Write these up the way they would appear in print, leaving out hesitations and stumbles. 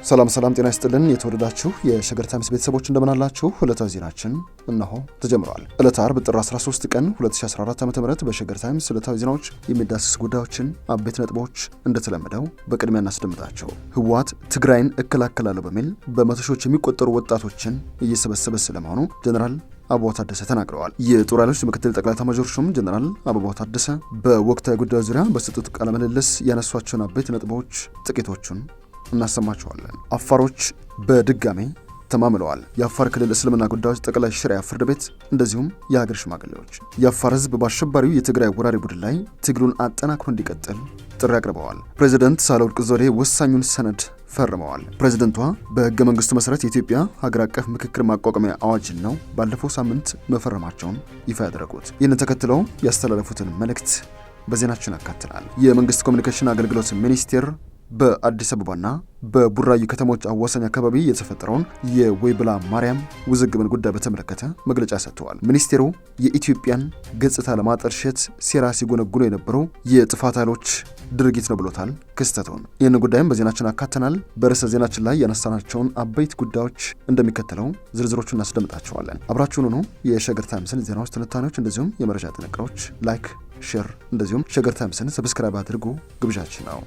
ሰላም ጤና ይስጥልን የተወደዳችሁ የሸገር ታይምስ ቤተሰቦች እንደምን አላችሁ? ዕለታዊ ዜናችን እነሆ ተጀምሯል። ዕለተ ዓርብ ጥር 13 ቀን 2014 ዓ.ም በሸገር ታይምስ ዕለታዊ ዜናዎች የሚዳስስ ጉዳዮችን አበይት ነጥቦች እንደተለመደው በቅድሚያ እናስደምጣቸው። ህወሓት ትግራይን እከላከላለሁ በሚል በመቶ ሺዎች የሚቆጠሩ ወጣቶችን እየሰበሰበ ስለመሆኑ ጀነራል አበባው ታደሰ ተናግረዋል። የጦር ኃይሎች ምክትል ጠቅላይ ኤታማዦር ሹም ጀነራል አበባው ታደሰ በወቅታዊ ጉዳዮች ዙሪያ በሰጡት ቃለ ምልልስ ያነሷቸውን አበይት ነጥቦች ጥቂቶቹን እናሰማቸዋለን። አፋሮች በድጋሜ ተማምለዋል። የአፋር ክልል እስልምና ጉዳዮች ጠቅላይ ሸሪዓ ፍርድ ቤት እንደዚሁም የሀገር ሽማግሌዎች የአፋር ህዝብ በአሸባሪው የትግራይ ወራሪ ቡድን ላይ ትግሉን አጠናክሮ እንዲቀጥል ጥሪ አቅርበዋል። ፕሬዚደንት ሳህለወርቅ ዘውዴ ወሳኙን ሰነድ ፈርመዋል። ፕሬዚደንቷ በህገ መንግስቱ መሰረት የኢትዮጵያ ሀገር አቀፍ ምክክር ማቋቋሚያ አዋጅን ነው ባለፈው ሳምንት መፈረማቸውን ይፋ ያደረጉት። ይህንን ተከትለው ያስተላለፉትን መልእክት በዜናችን አካትናል። የመንግስት ኮሚኒኬሽን አገልግሎት ሚኒስቴር በአዲስ አበባና በቡራዩ ከተሞች አዋሳኝ አካባቢ የተፈጠረውን የወይብላ ማርያም ውዝግብን ጉዳይ በተመለከተ መግለጫ ሰጥተዋል። ሚኒስቴሩ የኢትዮጵያን ገጽታ ለማጠልሸት ሴራ ሲጎነጉኑ የነበሩ የጥፋት ኃይሎች ድርጊት ነው ብሎታል ክስተቱን። ይህን ጉዳይም በዜናችን አካተናል። በርዕሰ ዜናችን ላይ ያነሳናቸውን አበይት ጉዳዮች እንደሚከተለው ዝርዝሮቹን እናስደምጣቸዋለን። አብራችሁን ሆኑ። የሸገር ታይምስን ዜናዎች፣ ትንታኔዎች እንደዚሁም የመረጃ ጥንቅሮች ላይክ፣ ሼር እንደዚሁም ሸገር ታይምስን ሰብስክራይብ አድርጉ ግብዣችን ነው።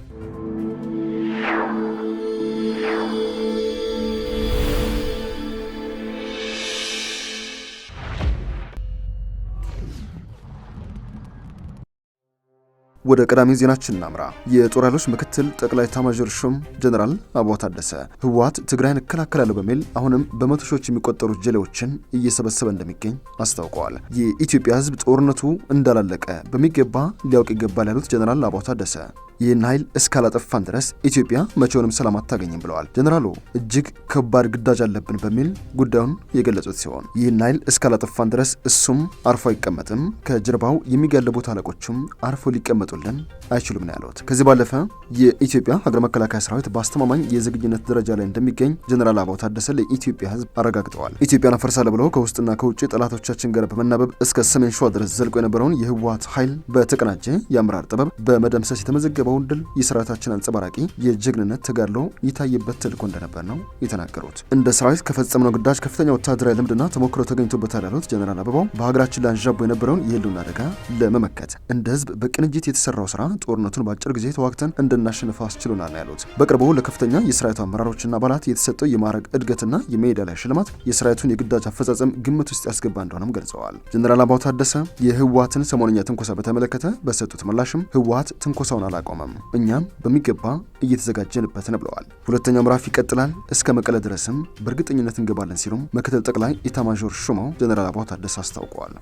ወደ ቀዳሚ ዜናችን እናምራ። የጦር ኃይሎች ምክትል ጠቅላይ ኤታማዦር ሹም ጀነራል አበባው ታደሰ ህወሓት ትግራይን እከላከላለሁ በሚል አሁንም በመቶ ሺዎች የሚቆጠሩ ጀሌዎችን እየሰበሰበ እንደሚገኝ አስታውቀዋል። የኢትዮጵያ ህዝብ ጦርነቱ እንዳላለቀ በሚገባ ሊያውቅ ይገባል ያሉት ጀነራል አበባው ታደሰ ይህን ኃይል እስካላጠፋን ድረስ ኢትዮጵያ መቼውንም ሰላም አታገኝም ብለዋል። ጀነራሉ እጅግ ከባድ ግዳጅ አለብን በሚል ጉዳዩን የገለጹት ሲሆን ይህን ኃይል እስካላጠፋን ድረስ እሱም አርፎ አይቀመጥም፣ ከጀርባው የሚጋለቡት አለቆቹም አርፎ ሊቀመጡልን አይችሉም ነው ያሉት። ከዚህ ባለፈ የኢትዮጵያ ሀገር መከላከያ ሰራዊት በአስተማማኝ የዝግጁነት ደረጃ ላይ እንደሚገኝ ጀነራል አበባው ታደሰ ለኢትዮጵያ ህዝብ አረጋግጠዋል። ኢትዮጵያን አፈርሳለሁ ብለው ከውስጥና ከውጭ ጠላቶቻችን ጋር በመናበብ እስከ ሰሜን ሸዋ ድረስ ዘልቆ የነበረውን የህወሓት ኃይል በተቀናጀ የአመራር ጥበብ በመደምሰስ የተመዘገበ ድል የሰራዊታችን አንጸባራቂ የጀግንነት ተጋድሎ ይታይበት ተልዕኮ እንደነበር ነው የተናገሩት። እንደ ሰራዊት ከፈጸምነው ግዳጅ ከፍተኛ ወታደራዊ ልምድና ተሞክሮ ተገኝቶበታል ያሉት ጀነራል አበባው በሀገራችን ላይ አንዣቦ የነበረውን የህልውና አደጋ ለመመከት እንደ ህዝብ በቅንጅት የተሰራው ስራ ጦርነቱን በአጭር ጊዜ ተዋግተን እንድናሸንፈው አስችሎናል ያሉት በቅርቡ ለከፍተኛ የሰራዊቱ አመራሮችና አባላት የተሰጠው የማዕረግ እድገትና የሜዳሊያ ሽልማት የሰራዊቱን የግዳጅ አፈጻጸም ግምት ውስጥ ያስገባ እንደሆነም ገልጸዋል። ጀነራል አበባው ታደሰ የህወሓትን ሰሞነኛ ትንኮሳ በተመለከተ በሰጡት ምላሽም ህወሓት ትንኮሳውን አላቆመም፣ እኛም በሚገባ እየተዘጋጀንበት ነው ብለዋል። ሁለተኛው ምዕራፍ ይቀጥላል፣ እስከ መቀለ ድረስም በእርግጠኝነት እንገባለን ሲሉም ምክትል ጠቅላይ ኤታማዦር ሹም ጀነራል አበባው ታደሰ አስታውቀዋል።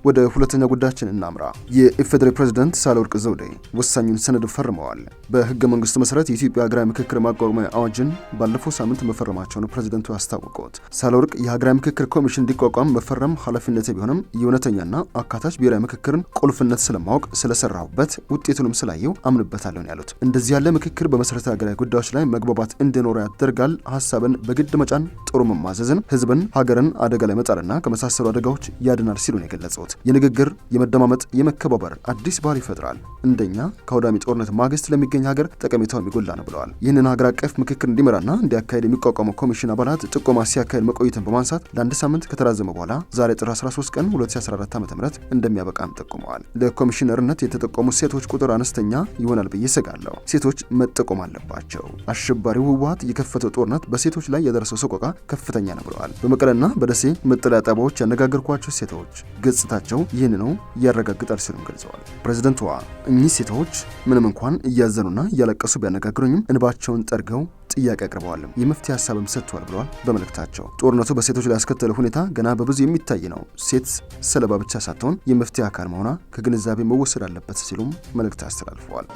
ወደ ሁለተኛው ጉዳያችን እናምራ። የኢፌዴሪ ፕሬዝዳንት ሳህለወርቅ ዘውዴ ወሳኙን ሰነድ ፈርመዋል። በህገ መንግስቱ መሰረት የኢትዮጵያ ሀገራዊ ምክክር ማቋቋሚያ አዋጅን ባለፈው ሳምንት መፈረማቸውን ፕሬዝዳንቱ ያስታወቁት ሳህለወርቅ የሀገራዊ ምክክር ኮሚሽን እንዲቋቋም መፈረም ኃላፊነት ቢሆንም የእውነተኛና አካታች ብሔራዊ ምክክርን ቁልፍነት ስለማወቅ ስለሰራሁበት ውጤቱንም ስላየው አምንበታለሁ ያሉት እንደዚህ ያለ ምክክር በመሰረታዊ ሀገራዊ ጉዳዮች ላይ መግባባት እንዲኖር ያደርጋል፣ ሀሳብን በግድ መጫን ጥሩ መማዘዝን፣ ህዝብን ሀገርን አደጋ ላይ መጣልና ከመሳሰሉ አደጋዎች ያድናል ሲሉ ነው የገለጹት። የንግግር፣ የመደማመጥ፣ የመከባበር አዲስ ባህል ይፈጥራል። እንደኛ ከአውዳሚ ጦርነት ማግስት ለሚገኝ ሀገር ጠቀሜታው የሚጎላ ነው ብለዋል። ይህንን ሀገር አቀፍ ምክክር እንዲመራና እንዲያካሄድ የሚቋቋመው ኮሚሽን አባላት ጥቆማ ሲያካሄድ መቆየትን በማንሳት ለአንድ ሳምንት ከተራዘመ በኋላ ዛሬ ጥር 13 ቀን 2014 ዓ.ም እንደሚያበቃም ጠቁመዋል። ለኮሚሽነርነት የተጠቆሙት ሴቶች ቁጥር አነስተኛ ይሆናል ብዬ ሰጋለሁ። ሴቶች መጠቆም አለባቸው። አሸባሪው ህወሓት የከፈተው ጦርነት በሴቶች ላይ ያደረሰው ሰቆቃ ከፍተኛ ነው ብለዋል። በመቀለና በደሴ መጠለያ ጣቢያዎች ያነጋገርኳቸው ሴቶች ገጽታቸው ይህን ነው ያረጋግጣል ሲሉም ገልጸዋል። ፕሬዝዳንቷ እኚህ ሴቶች ምንም እንኳን እያዘኑና እያለቀሱ ቢያነጋግሩኝም እንባቸውን ጠርገው ጥያቄ አቅርበዋል፣ የመፍትሄ ሀሳብም ሰጥተዋል ብለዋል በመልእክታቸው። ጦርነቱ በሴቶች ላይ ያስከተለው ሁኔታ ገና በብዙ የሚታይ ነው። ሴት ሰለባ ብቻ ሳትሆን የመፍትሄ አካል መሆኗ ከግንዛቤ መወሰድ አለበት ሲሉም መልእክት አስተላልፈዋል።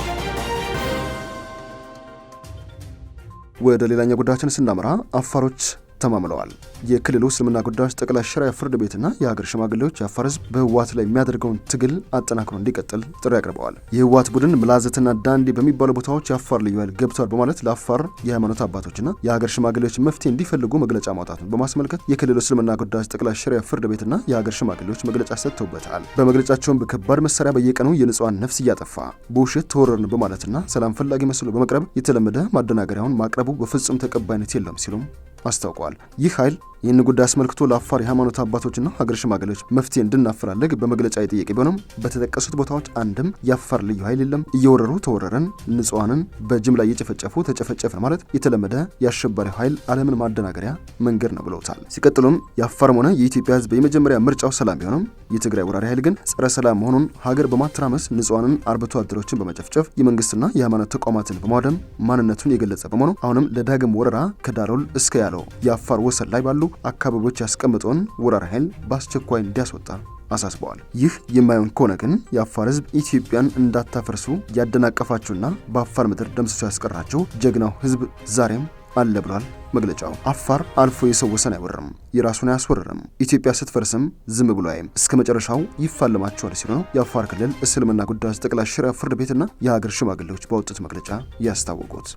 ወደ ሌላኛው ጉዳያችን ስናመራ አፋሮች ተማምለዋል። የክልሉ እስልምና ጉዳዮች ጠቅላይ ሸሪዓ ፍርድ ቤትና የሀገር ሽማግሌዎች የአፋር ህዝብ በህወሓት ላይ የሚያደርገውን ትግል አጠናክሮ እንዲቀጥል ጥሪ አቅርበዋል። የህወሓት ቡድን ምላዘትና ዳንዲ በሚባሉ ቦታዎች የአፋር ልዩ ኃይል ገብቷል በማለት ለአፋር የሃይማኖት አባቶችና የሀገር ሽማግሌዎች መፍትሄ እንዲፈልጉ መግለጫ ማውጣቱን በማስመልከት የክልሉ እስልምና ጉዳዮች ጠቅላይ ሸሪዓ ፍርድ ቤትና የሀገር ሽማግሌዎች መግለጫ ሰጥተውበታል። በመግለጫቸውም በከባድ መሳሪያ በየቀኑ የንጹሃን ነፍስ እያጠፋ በውሸት ተወረርን በማለትና ሰላም ፈላጊ መስሎ በመቅረብ የተለመደ ማደናገሪያውን ማቅረቡ በፍጹም ተቀባይነት የለውም ሲሉም አስታውቀዋል። ይህ ኃይል ይህን ጉዳይ አስመልክቶ ለአፋር የሃይማኖት አባቶችና ሀገር ሽማግሌዎች መፍትሄ እንድናፈላልግ በመግለጫ የጠየቀ ቢሆንም በተጠቀሱት ቦታዎች አንድም የአፋር ልዩ ኃይል የለም፣ እየወረሩ ተወረረን፣ ንጹሃንን በጅምላ እየጨፈጨፉ ተጨፈጨፍን ማለት የተለመደ የአሸባሪው ኃይል ዓለምን ማደናገሪያ መንገድ ነው ብለውታል። ሲቀጥሉም የአፋርም ሆነ የኢትዮጵያ ህዝብ የመጀመሪያ ምርጫው ሰላም ቢሆንም የትግራይ ወራሪ ኃይል ግን ጸረ ሰላም መሆኑን ሀገር በማተራመስ ንጹሃንን አርብቶ አደሮችን በመጨፍጨፍ የመንግስትና የሃይማኖት ተቋማትን በማውደም ማንነቱን የገለጸ በመሆኑ አሁንም ለዳግም ወረራ ከዳሎል እስከ ያለው የአፋር ወሰን ላይ ባሉ አካባቢዎች ያስቀምጠውን ወራሪ ኃይል በአስቸኳይ እንዲያስወጣ አሳስበዋል። ይህ የማይሆን ከሆነ ግን የአፋር ህዝብ ኢትዮጵያን እንዳታፈርሱ ያደናቀፋችሁና በአፋር ምድር ደምስሶ ያስቀራችሁ ጀግናው ህዝብ ዛሬም አለ ብሏል መግለጫው። አፋር አልፎ የሰው ወሰን አይወርም፣ የራሱን አያስወርርም። ኢትዮጵያ ስትፈርስም ዝም ብሎ አይም እስከ መጨረሻው ይፋለማቸዋል ሲሉ ነው የአፋር ክልል እስልምና ጉዳዮች ጠቅላይ ሸሪዓ ፍርድ ቤትና የሀገር ሽማግሌዎች ባወጡት መግለጫ ያስታወቁት።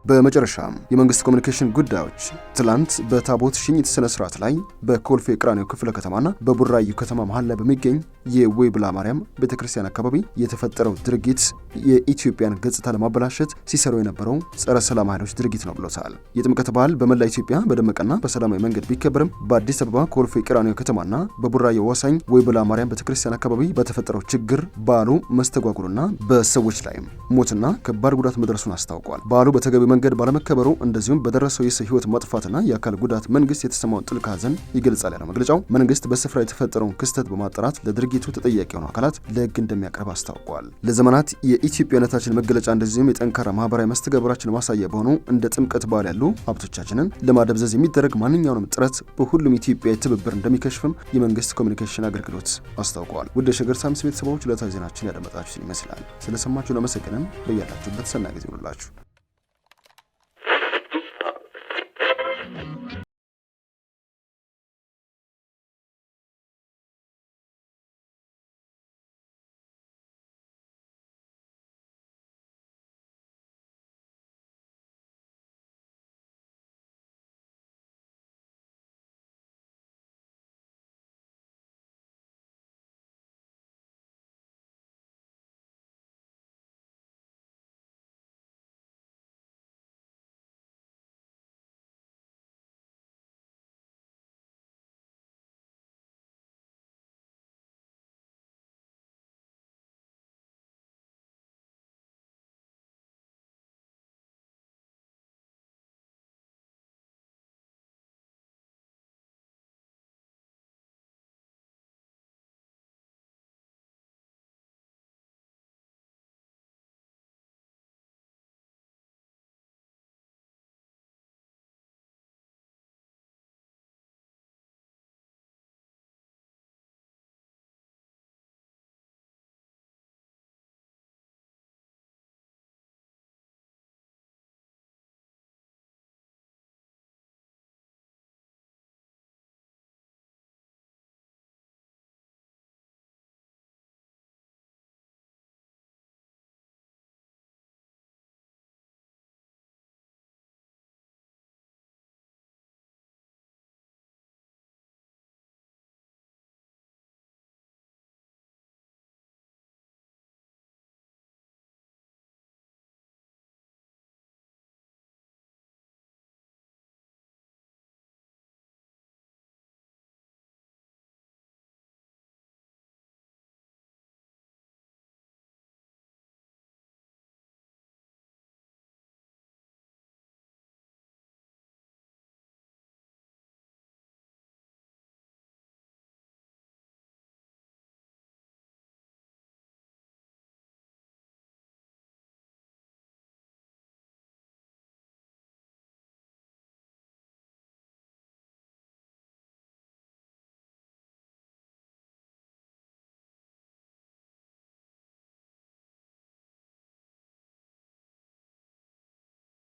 በመጨረሻም የመንግስት ኮሚኒኬሽን ጉዳዮች ትላንት በታቦት ሽኝት ስነ ስርዓት ላይ በኮልፌ ቀራኒዮ ክፍለ ከተማና በቡራዩ ከተማ መሃል ላይ በሚገኝ የወይብላ ማርያም ቤተክርስቲያን አካባቢ የተፈጠረው ድርጊት የኢትዮጵያን ገጽታ ለማበላሸት ሲሰሩ የነበረው ጸረ ሰላም ኃይሎች ድርጊት ነው ብሎታል። የጥምቀት በዓል በመላ ኢትዮጵያ በደመቀና በሰላማዊ መንገድ ቢከበርም በአዲስ አበባ ኮልፌ ቀራኒዮ ከተማና በቡራዩ ወሳኝ ወይብላ ማርያም ቤተክርስቲያን አካባቢ በተፈጠረው ችግር በዓሉ መስተጓጉሉና በሰዎች ላይም ሞትና ከባድ ጉዳት መድረሱን አስታውቋል። በዓሉ በተገቢ መንገድ ባለመከበሩ እንደዚሁም በደረሰው የሰው ህይወት መጥፋትና የአካል ጉዳት መንግስት የተሰማውን ጥልቅ ሐዘን ይገልጻል ያለው መግለጫው መንግስት በስፍራ የተፈጠረውን ክስተት በማጣራት ለድርጊቱ ተጠያቂ የሆኑ አካላት ለህግ እንደሚያቀርብ አስታውቋል። ለዘመናት የኢትዮጵያነታችን መገለጫ እንደዚሁም የጠንካራ ማህበራዊ መስተጋብራችን ማሳያ በሆኑ እንደ ጥምቀት በዓል ያሉ ሀብቶቻችንን ለማደብዘዝ የሚደረግ ማንኛውንም ጥረት በሁሉም ኢትዮጵያዊ ትብብር እንደሚከሽፍም የመንግስት ኮሚኒኬሽን አገልግሎት አስታውቋል። ውድ የሸገር ታይምስ ቤተሰቦች ዕለታዊ ዜናችን ያደመጣችሁትን ይመስላል። ስለሰማችሁ ለመሰገንን በያላችሁበት ሰናይ ጊዜ ይሁንላችሁ።